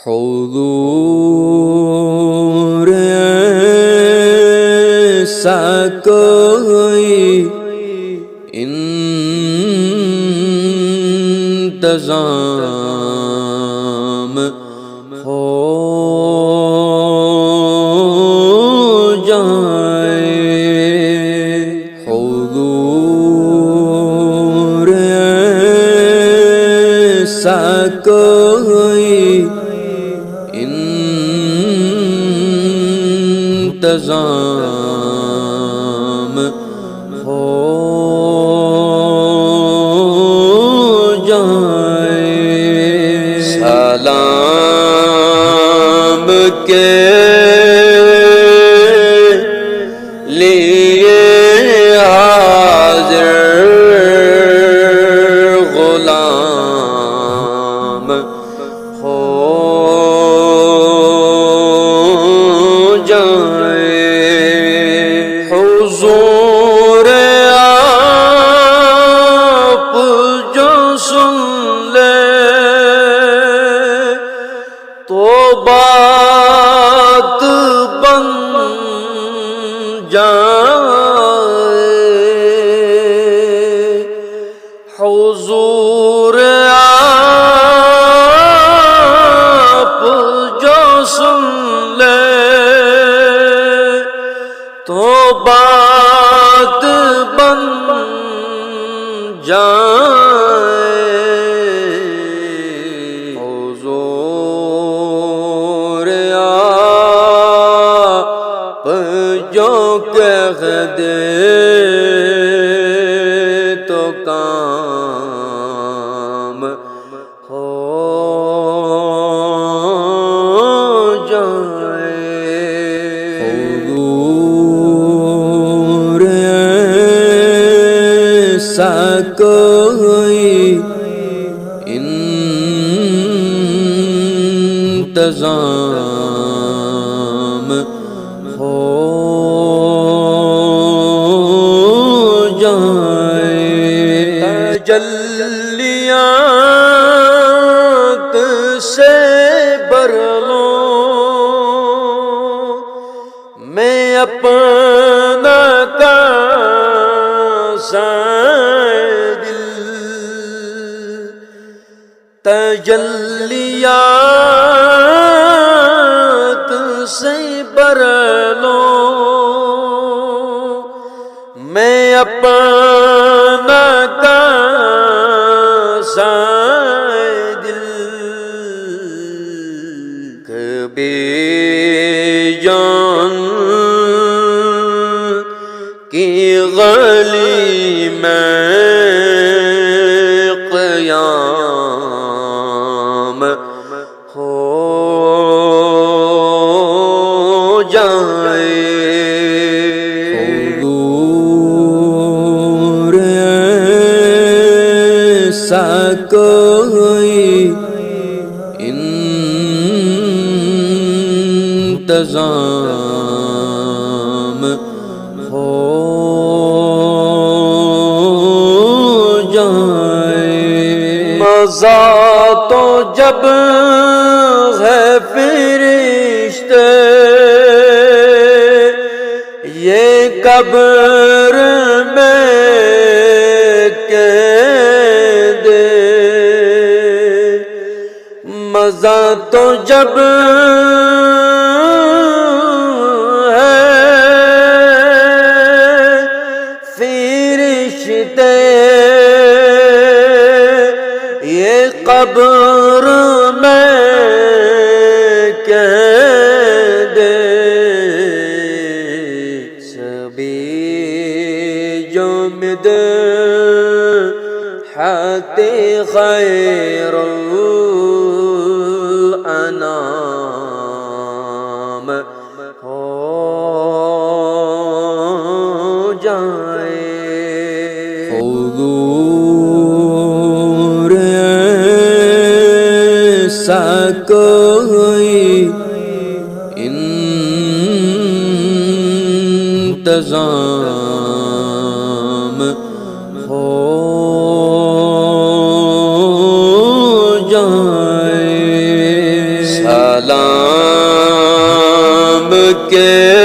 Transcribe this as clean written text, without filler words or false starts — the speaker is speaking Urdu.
حضور ایسا کوئی انتظام ہو جائے، حضور ایسا کوئی انتظام ہو جائے، سلام کے لیے حاضر غلام ہو حضور آپ جو سن لے تو بات بن جائے، حضور آپ جو سن لے تو بات بن جائے، حضور آپ جو کہہ دے تو کام ہو جائے، ایسا کوئی انتظام ہو جائے، تجلیات سے بھر لوں میں اپنا تجلیات سے بھر لوں میں اپنا کاسہ دل، کبھی جان کی غلی میں قیام ہو جائے، حضور ایسا کوئی انتظام ہو جائے، مزہ تو جب ہے فرشتے یہ قبر میں کہہ دے، مزہ تو جب ہے فرشتے یہ قبر میں کہہ دے، سبھی جو مدحت خیر الانام ہو جائے، حضور ایسا کوئی انتظام ہو جائے، سلام کے